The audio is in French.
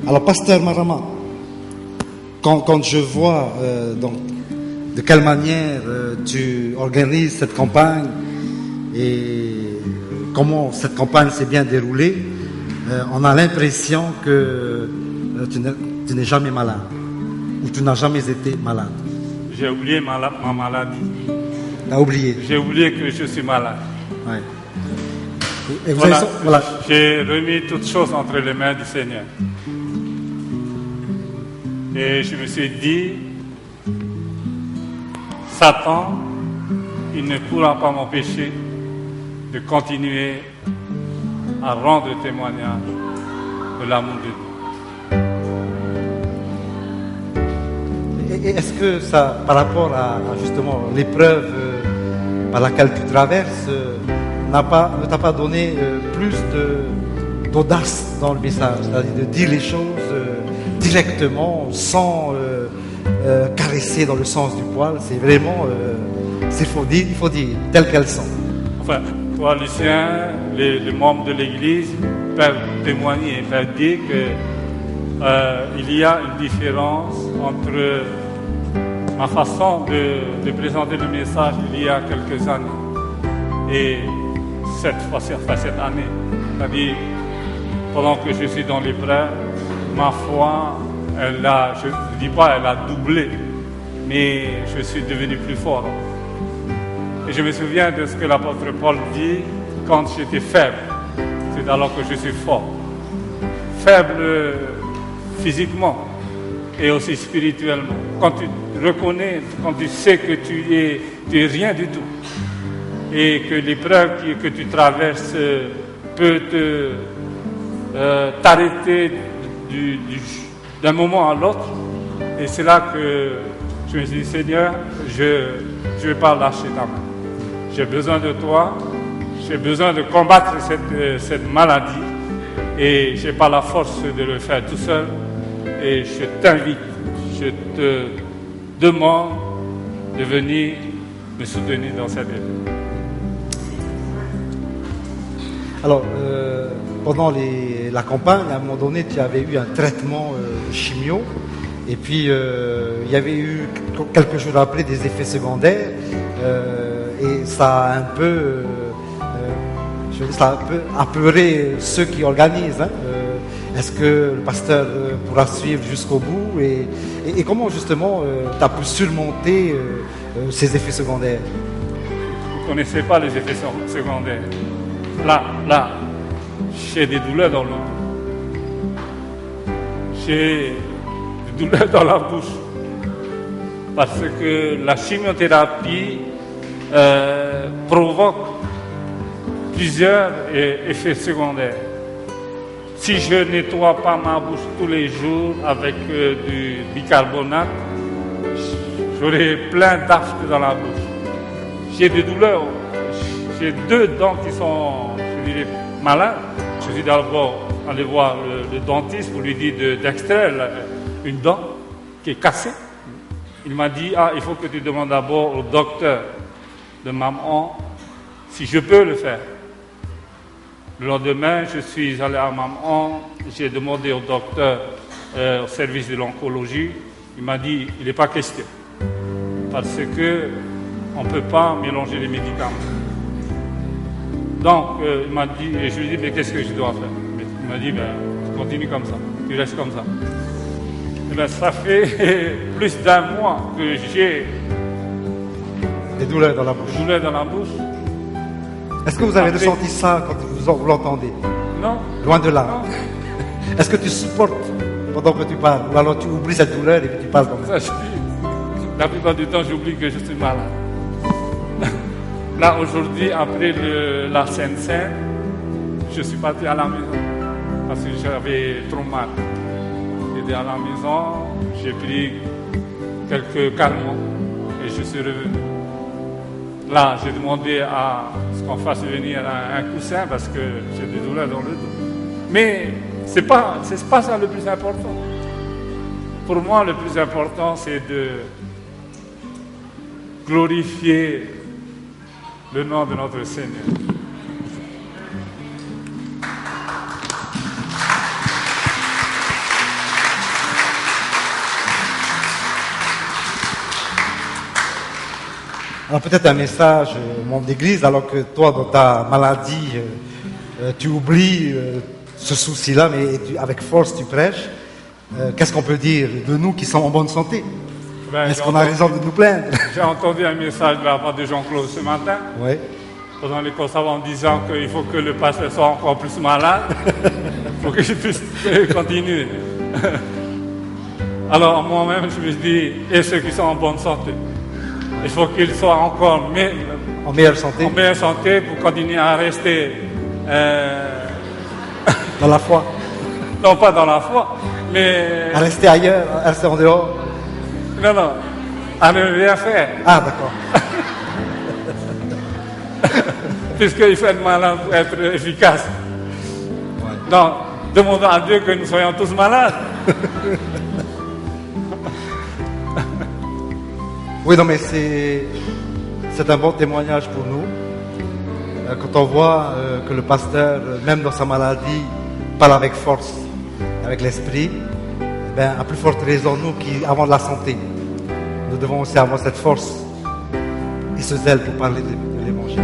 Alors, pasteur Marama, quand je vois donc, de quelle manière tu organises cette campagne et comment cette campagne s'est bien déroulée, on a l'impression que tu n'es jamais malade ou tu n'as jamais été malade. J'ai oublié ma maladie. T'as oublié. J'ai oublié que je suis malade. Ouais. Et vous Voilà, avez, voilà. J'ai remis toutes choses entre les mains du Seigneur. Et je me suis dit, Satan, il ne pourra pas m'empêcher de continuer à rendre témoignage de l'amour de Dieu. Et est-ce que ça, par rapport à justement l'épreuve par laquelle tu traverses, ne t'a pas donné plus d'audace dans le message, c'est-à-dire de dire les choses directement, sans caresser dans le sens du poil. C'est vraiment, il faut dire telles qu'elles sont. Enfin, toi, Lucien, les membres de l'Église peuvent témoigner, peuvent dire qu'il y a une différence entre ma façon de présenter le message il y a quelques années et cette année. C'est-à-dire, pendant que je suis dans l'épreuve, ma foi, je ne dis pas elle a doublé, mais je suis devenu plus fort. Et je me souviens de ce que l'apôtre Paul dit quand j'étais faible. C'est alors que je suis fort. Faible physiquement et aussi spirituellement. Quand tu reconnais, quand tu sais que tu es rien du tout et que l'épreuve que tu traverses peut t'arrêter d'un moment à l'autre. Et c'est là que je me suis dit, Seigneur, je ne vais pas lâcher ta main. J'ai besoin de toi, j'ai besoin de combattre cette maladie et je n'ai pas la force de le faire tout seul. Et je t'invite, je te demande de venir me soutenir dans cette épreuve. Alors, pendant la campagne, à un moment donné, tu avais eu un traitement chimio, et puis il y avait eu quelques jours après des effets secondaires, et ça a un peu apeuré ceux qui organisent. Hein. Est-ce que le pasteur pourra suivre jusqu'au bout et comment justement tu as pu surmonter ces effets secondaires? Vous ne connaissez pas les effets secondaires. Là, j'ai des douleurs dans le dos. J'ai des douleurs dans la bouche. Parce que la chimiothérapie provoque plusieurs effets secondaires. Si je ne nettoie pas ma bouche tous les jours avec du bicarbonate, j'aurai plein d'aftes dans la bouche. J'ai des douleurs. J'ai 2 dents qui sont, je dirais, malades. Je suis d'abord allé voir le dentiste pour lui dire d'extraire une dent qui est cassée. Il m'a dit, il faut que tu demandes d'abord au docteur de maman si je peux le faire. Le lendemain, je suis allé à maman, j'ai demandé au docteur au service de l'oncologie. Il m'a dit, il n'est pas question. Parce qu'on ne peut pas mélanger les médicaments. Donc, il m'a dit, et je lui ai dit, mais qu'est-ce que je dois faire? Il m'a dit, tu continues comme ça, tu restes comme ça. Et ça fait plus d'1 mois que j'ai des douleurs dans la bouche. Des douleurs dans la bouche. Est-ce que vous avez ressenti ça quand vous l'entendez? Non. Loin de là. Non. Est-ce que tu supportes pendant que tu parles? Ou alors tu oublies cette douleur et puis tu parles comme ça? La plupart du temps, j'oublie que je suis malade. Là, aujourd'hui, après la Sainte-Seine, je suis parti à la maison parce que j'avais trop mal. J'étais à la maison, j'ai pris quelques calmants et je suis revenu. Là, j'ai demandé à ce qu'on fasse venir un coussin parce que j'ai des douleurs dans le dos. Mais c'est pas ça le plus important. Pour moi, le plus important, c'est de glorifier le nom de notre Seigneur. Alors peut-être un message au monde d'église, alors que toi, dans ta maladie, tu oublies ce souci-là, mais avec force tu prêches. Qu'est-ce qu'on peut dire de nous qui sommes en bonne santé? Est-ce qu'on a raison de nous plaindre? J'ai entendu un message de la part de Jean-Claude ce matin, Oui. pendant les concerts, en disant qu'il faut que le pasteur soit encore plus malade pour que je puisse continuer. Alors moi-même, je me dis, et ceux qui sont en bonne santé, il faut qu'ils soient encore En meilleure santé, en meilleure santé pour continuer à rester, dans la foi. non pas dans la foi, mais À rester ailleurs, à rester en dehors. non, à ne rien faire. Ah, d'accord. Puisqu'il faut être malade pour être efficace. Donc, demandons à Dieu que nous soyons tous malades. Oui, non, mais c'est un bon témoignage pour nous. Quand on voit que le pasteur, même dans sa maladie, parle avec force, avec l'esprit, ben, à plus forte raison, nous qui avons de la santé, nous devons aussi avoir cette force et ce zèle pour parler de l'évangile.